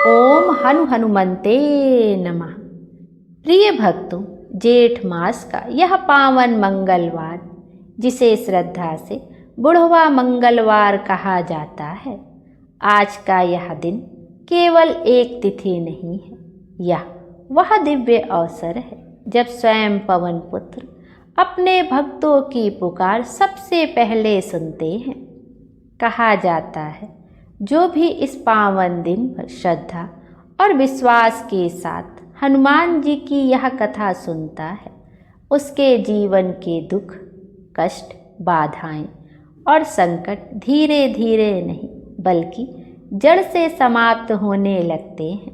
ओम हनुमन्ते नमः। प्रिय भक्तों, जेठ मास का यह पावन मंगलवार, जिसे श्रद्धा से बुढ़वा मंगलवार कहा जाता है, आज का यह दिन केवल एक तिथि नहीं है, यह वह दिव्य अवसर है जब स्वयं पवन पुत्र अपने भक्तों की पुकार सबसे पहले सुनते हैं। कहा जाता है, जो भी इस पावन दिन पर श्रद्धा और विश्वास के साथ हनुमान जी की यह कथा सुनता है, उसके जीवन के दुख, कष्ट, बाधाएं और संकट धीरे धीरे नहीं बल्कि जड़ से समाप्त होने लगते हैं।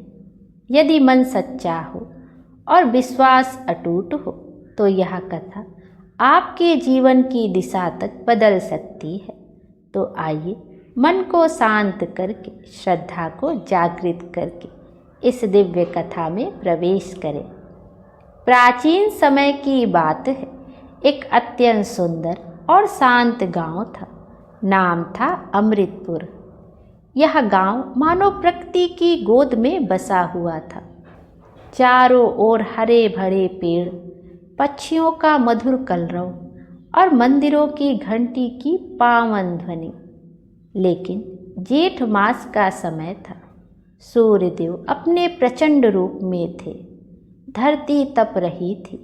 यदि मन सच्चा हो और विश्वास अटूट हो तो यह कथा आपके जीवन की दिशा तक बदल सकती है। तो आइए मन को शांत करके, श्रद्धा को जागृत करके इस दिव्य कथा में प्रवेश करें। प्राचीन समय की बात है, एक अत्यंत सुंदर और शांत गांव था। नाम था अमृतपुर। यह गांव मानो प्रकृति की गोद में बसा हुआ था। चारों ओर हरे भरे पेड़, पक्षियों का मधुर कलरव और मंदिरों की घंटी की पावन ध्वनि। लेकिन जेठ मास का समय था। सूर्यदेव अपने प्रचंड रूप में थे। धरती तप रही थी,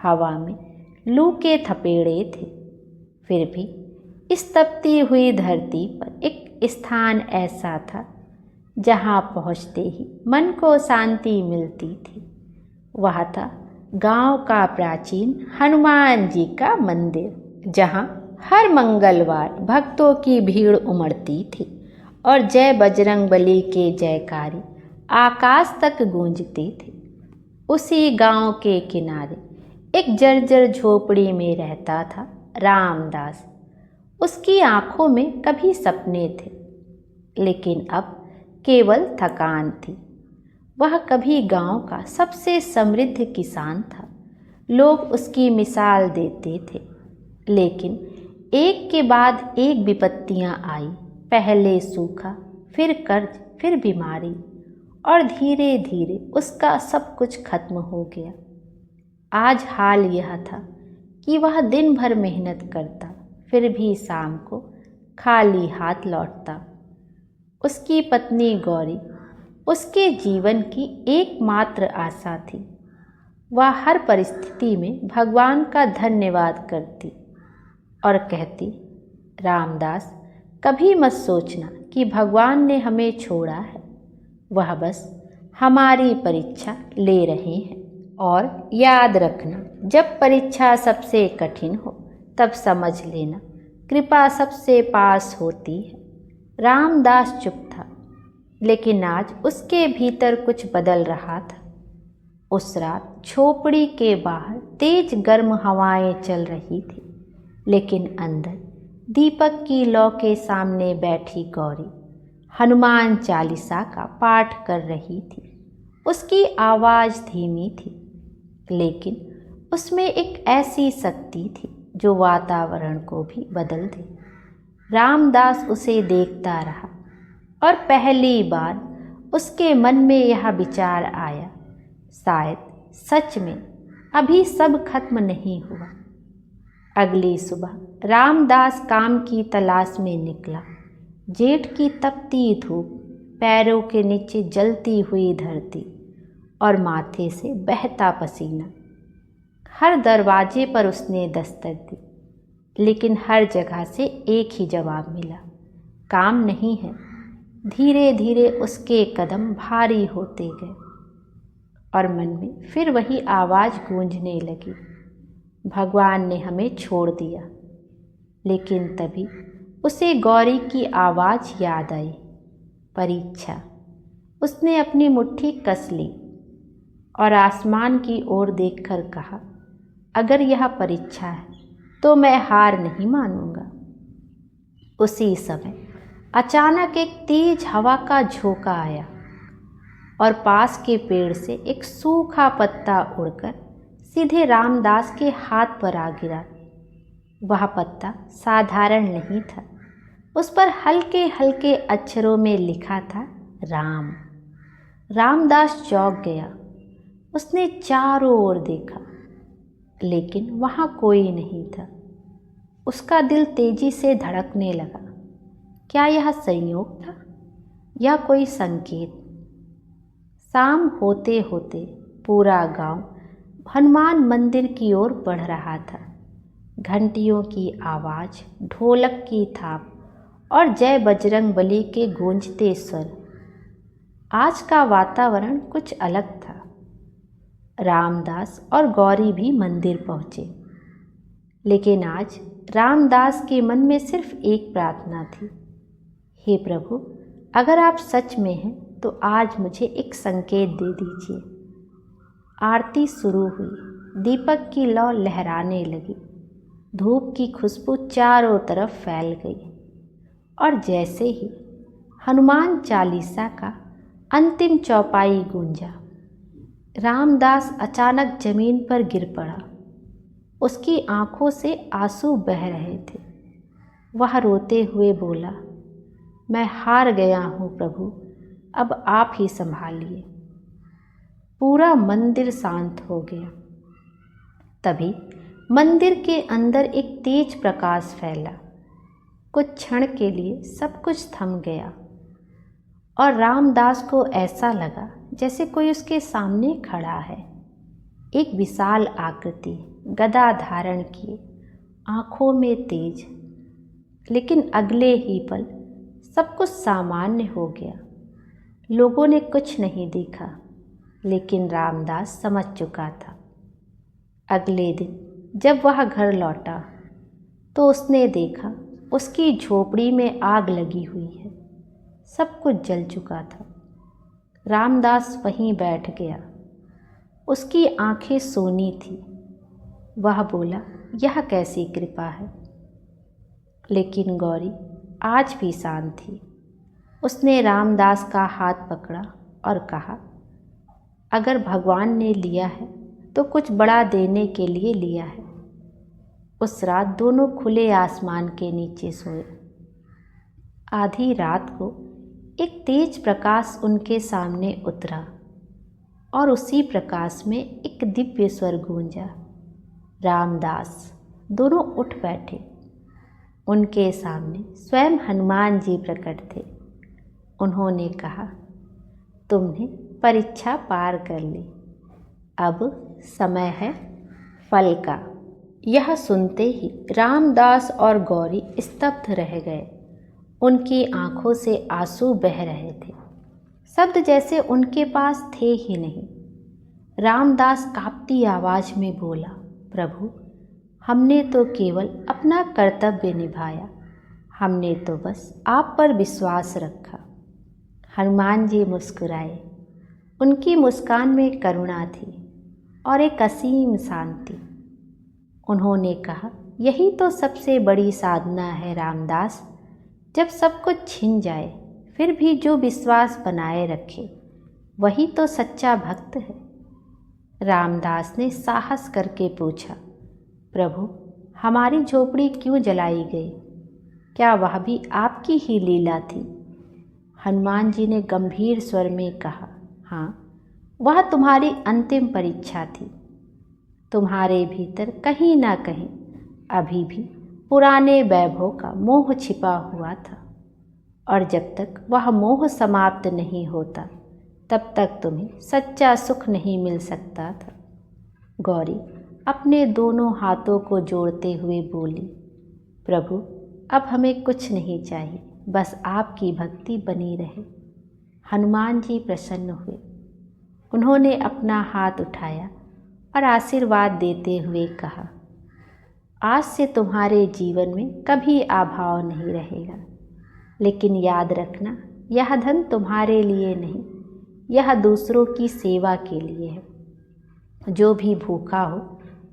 हवा में लू के थपेड़े थे। फिर भी इस तपती हुई धरती पर एक स्थान ऐसा था जहाँ पहुँचते ही मन को शांति मिलती थी। वह था गांव का प्राचीन हनुमान जी का मंदिर, जहाँ हर मंगलवार भक्तों की भीड़ उमड़ती थी और जय बजरंगबली के जयकारे आकाश तक गूंजती थी। उसी गांव के किनारे एक जर्जर झोपड़ी में रहता था रामदास। उसकी आंखों में कभी सपने थे, लेकिन अब केवल थकान थी। वह कभी गांव का सबसे समृद्ध किसान था। लोग उसकी मिसाल देते थे, लेकिन एक के बाद एक विपत्तियां आई। पहले सूखा, फिर कर्ज, फिर बीमारी, और धीरे धीरे उसका सब कुछ खत्म हो गया। आज हाल यह था कि वह दिन भर मेहनत करता, फिर भी शाम को खाली हाथ लौटता। उसकी पत्नी गौरी उसके जीवन की एकमात्र आशा थी। वह हर परिस्थिति में भगवान का धन्यवाद करती और कहती, रामदास, कभी मत सोचना कि भगवान ने हमें छोड़ा है। वह बस हमारी परीक्षा ले रहे हैं। और याद रखना, जब परीक्षा सबसे कठिन हो तब समझ लेना कृपा सबसे पास होती है। रामदास चुप था, लेकिन आज उसके भीतर कुछ बदल रहा था। उस रात झोपड़ी के बाहर तेज गर्म हवाएं चल रही थी, लेकिन अंदर दीपक की लौ के सामने बैठी गौरी हनुमान चालीसा का पाठ कर रही थी। उसकी आवाज़ धीमी थी, लेकिन उसमें एक ऐसी शक्ति थी जो वातावरण को भी बदल दे। रामदास उसे देखता रहा और पहली बार उसके मन में यह विचार आया, शायद सच में अभी सब खत्म नहीं हुआ। अगली सुबह रामदास काम की तलाश में निकला। जेठ की तपती धूप, पैरों के नीचे जलती हुई धरती और माथे से बहता पसीना। हर दरवाजे पर उसने दस्तक दी, लेकिन हर जगह से एक ही जवाब मिला, काम नहीं है। धीरे धीरे उसके कदम भारी होते गए और मन में फिर वही आवाज़ गूंजने लगी, भगवान ने हमें छोड़ दिया। लेकिन तभी उसे गौरी की आवाज़ याद आई, परीक्षा। उसने अपनी मुट्ठी कस ली और आसमान की ओर देखकर कहा, अगर यह परीक्षा है तो मैं हार नहीं मानूंगा। उसी समय अचानक एक तेज हवा का झोंका आया और पास के पेड़ से एक सूखा पत्ता उड़कर सीधे रामदास के हाथ पर आ गिरा। वह पत्ता साधारण नहीं था। उस पर हल्के हल्के अक्षरों में लिखा था, राम। रामदास चौंक गया। उसने चारों ओर देखा, लेकिन वहाँ कोई नहीं था। उसका दिल तेजी से धड़कने लगा। क्या यह संयोग था या कोई संकेत? शाम होते होते पूरा गांव हनुमान मंदिर की ओर बढ़ रहा था। घंटियों की आवाज़, ढोलक की थाप और जय बजरंग बली के गूंजते स्वर। आज का वातावरण कुछ अलग था। रामदास और गौरी भी मंदिर पहुँचे, लेकिन आज रामदास के मन में सिर्फ एक प्रार्थना थी। हे प्रभु, अगर आप सच में हैं तो आज मुझे एक संकेत दे दीजिए। आरती शुरू हुई। दीपक की लौ लहराने लगी। धूप की खुशबू चारों तरफ फैल गई और जैसे ही हनुमान चालीसा का अंतिम चौपाई गूंजा, रामदास अचानक जमीन पर गिर पड़ा। उसकी आंखों से आंसू बह रहे थे। वह रोते हुए बोला, मैं हार गया हूँ प्रभु, अब आप ही संभालिए। पूरा मंदिर शांत हो गया। तभी मंदिर के अंदर एक तेज प्रकाश फैला। कुछ क्षण के लिए सब कुछ थम गया और रामदास को ऐसा लगा जैसे कोई उसके सामने खड़ा है। एक विशाल आकृति, गदा धारण किए, आँखों में तेज। लेकिन अगले ही पल सब कुछ सामान्य हो गया। लोगों ने कुछ नहीं देखा, लेकिन रामदास समझ चुका था। अगले दिन जब वह घर लौटा तो उसने देखा उसकी झोपड़ी में आग लगी हुई है। सब कुछ जल चुका था। रामदास वहीं बैठ गया। उसकी आंखें सोनी थी। वह बोला, यह कैसी कृपा है। लेकिन गौरी आज भी शांत थी। उसने रामदास का हाथ पकड़ा और कहा, अगर भगवान ने लिया है तो कुछ बड़ा देने के लिए लिया है। उस रात दोनों खुले आसमान के नीचे सोए। आधी रात को एक तेज प्रकाश उनके सामने उतरा और उसी प्रकाश में एक दिव्य स्वर गूंजा। रामदास। दोनों उठ बैठे। उनके सामने स्वयं हनुमान जी प्रकट थे। उन्होंने कहा, तुमने परीक्षा पार कर ली, अब समय है फल का। यह सुनते ही रामदास और गौरी स्तब्ध रह गए। उनकी आंखों से आंसू बह रहे थे। शब्द जैसे उनके पास थे ही नहीं। रामदास कांपती आवाज में बोला, प्रभु, हमने तो केवल अपना कर्तव्य निभाया। हमने तो बस आप पर विश्वास रखा। हनुमान जी मुस्कुराए। उनकी मुस्कान में करुणा थी और एक असीम शांति। उन्होंने कहा, यही तो सबसे बड़ी साधना है रामदास। जब सब कुछ छिन जाए फिर भी जो विश्वास बनाए रखे, वही तो सच्चा भक्त है। रामदास ने साहस करके पूछा, प्रभु, हमारी झोपड़ी क्यों जलाई गई? क्या वह भी आपकी ही लीला थी? हनुमान जी ने गंभीर स्वर में कहा, हाँ, वह तुम्हारी अंतिम परीक्षा थी। तुम्हारे भीतर कहीं ना कहीं अभी भी पुराने वैभव का मोह छिपा हुआ था, और जब तक वह मोह समाप्त नहीं होता तब तक तुम्हें सच्चा सुख नहीं मिल सकता था। गौरी अपने दोनों हाथों को जोड़ते हुए बोली, प्रभु, अब हमें कुछ नहीं चाहिए, बस आपकी भक्ति बनी रहे। हनुमान जी प्रसन्न हुए। उन्होंने अपना हाथ उठाया और आशीर्वाद देते हुए कहा, आज से तुम्हारे जीवन में कभी अभाव नहीं रहेगा। लेकिन याद रखना, यह धन तुम्हारे लिए नहीं, यह दूसरों की सेवा के लिए है। जो भी भूखा हो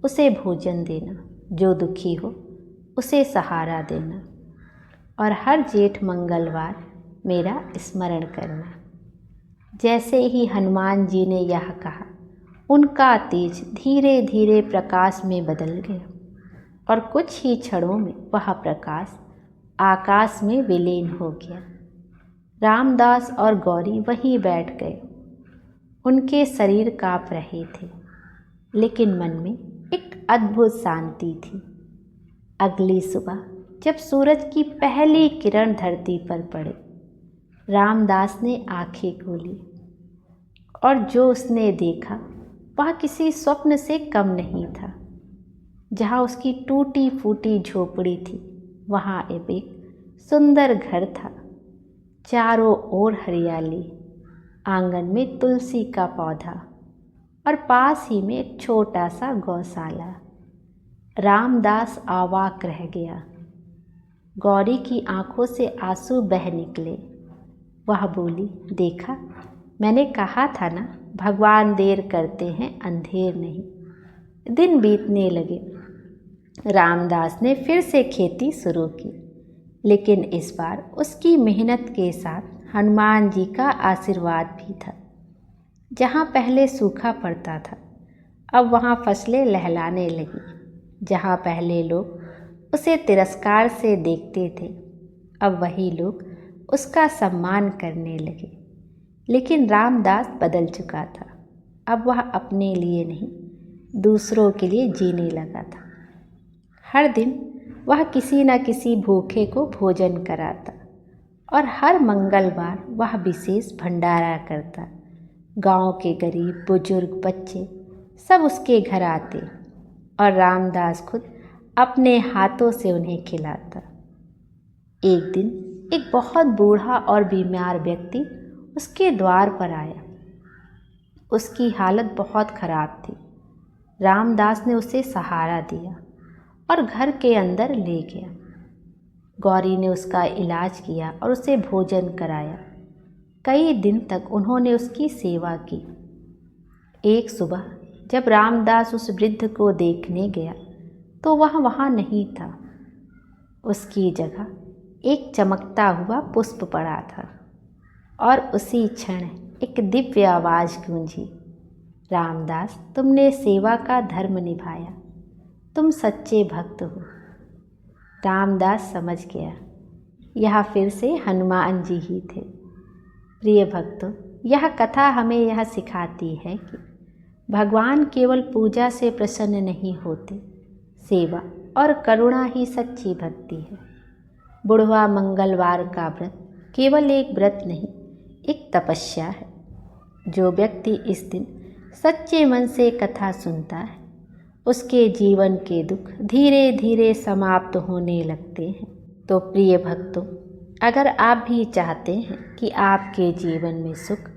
उसे भोजन देना, जो दुखी हो उसे सहारा देना, और हर जेठ मंगलवार मेरा स्मरण करना। जैसे ही हनुमान जी ने यह कहा, उनका तेज धीरे धीरे प्रकाश में बदल गया और कुछ ही क्षणों में वह प्रकाश आकाश में विलीन हो गया। रामदास और गौरी वहीं बैठ गए। उनके शरीर काँप रहे थे, लेकिन मन में एक अद्भुत शांति थी। अगली सुबह जब सूरज की पहली किरण धरती पर पड़े, रामदास ने आंखें खोली और जो उसने देखा वह किसी स्वप्न से कम नहीं था। जहाँ उसकी टूटी फूटी झोपड़ी थी, वहाँ अब एक सुंदर घर था। चारों ओर हरियाली, आंगन में तुलसी का पौधा और पास ही में एक छोटा सा गौशाला। रामदास अवाक रह गया। गौरी की आंखों से आंसू बह निकले। वह बोली, देखा, मैंने कहा था ना, भगवान देर करते हैं, अंधेर नहीं। दिन बीतने लगे। रामदास ने फिर से खेती शुरू की, लेकिन इस बार उसकी मेहनत के साथ हनुमान जी का आशीर्वाद भी था। जहाँ पहले सूखा पड़ता था, अब वहाँ फसलें लहलाने लगी। जहाँ पहले लोग उसे तिरस्कार से देखते थे, अब वही लोग उसका सम्मान करने लगे। लेकिन रामदास बदल चुका था। अब वह अपने लिए नहीं, दूसरों के लिए जीने लगा था। हर दिन वह किसी न किसी भूखे को भोजन कराता और हर मंगलवार वह विशेष भंडारा करता। गांव के गरीब, बुजुर्ग, बच्चे सब उसके घर आते और रामदास खुद अपने हाथों से उन्हें खिलाता। एक दिन एक बहुत बूढ़ा और बीमार व्यक्ति उसके द्वार पर आया। उसकी हालत बहुत खराब थी। रामदास ने उसे सहारा दिया और घर के अंदर ले गया। गौरी ने उसका इलाज किया और उसे भोजन कराया। कई दिन तक उन्होंने उसकी सेवा की। एक सुबह जब रामदास उस वृद्ध को देखने गया तो वह वहाँ नहीं था। उसकी जगह एक चमकता हुआ पुष्प पड़ा था और उसी क्षण एक दिव्य आवाज़ गूंजी, रामदास, तुमने सेवा का धर्म निभाया, तुम सच्चे भक्त हो। रामदास समझ गया, यह फिर से हनुमान जी ही थे। प्रिय भक्तों, यह कथा हमें यह सिखाती है कि भगवान केवल पूजा से प्रसन्न नहीं होते, सेवा और करुणा ही सच्ची भक्ति है। बुढ़वा मंगलवार का व्रत केवल एक व्रत नहीं, एक तपस्या है। जो व्यक्ति इस दिन सच्चे मन से कथा सुनता है, उसके जीवन के दुख धीरे धीरे समाप्त होने लगते हैं। तो प्रिय भक्तों, अगर आप भी चाहते हैं कि आपके जीवन में सुख,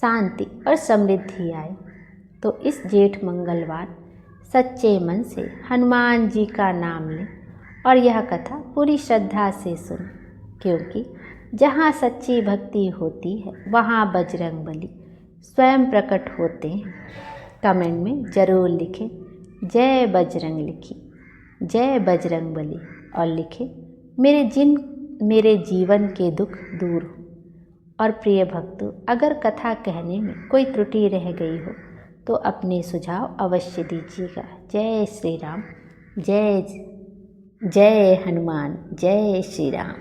शांति और समृद्धि आए, तो इस जेठ मंगलवार सच्चे मन से हनुमान जी का नाम लें और यह कथा पूरी श्रद्धा से सुनें, क्योंकि जहाँ सच्ची भक्ति होती है वहाँ बजरंगबली स्वयं प्रकट होते हैं। कमेंट में ज़रूर लिखें जय बजरंग लिखी, जय बजरंगबली, और लिखें मेरे जीवन के दुख दूर हो। और प्रिय भक्तों, अगर कथा कहने में कोई त्रुटि रह गई हो तो अपने सुझाव अवश्य दीजिएगा। जय श्री राम, जय जय हनुमान, जय श्री राम।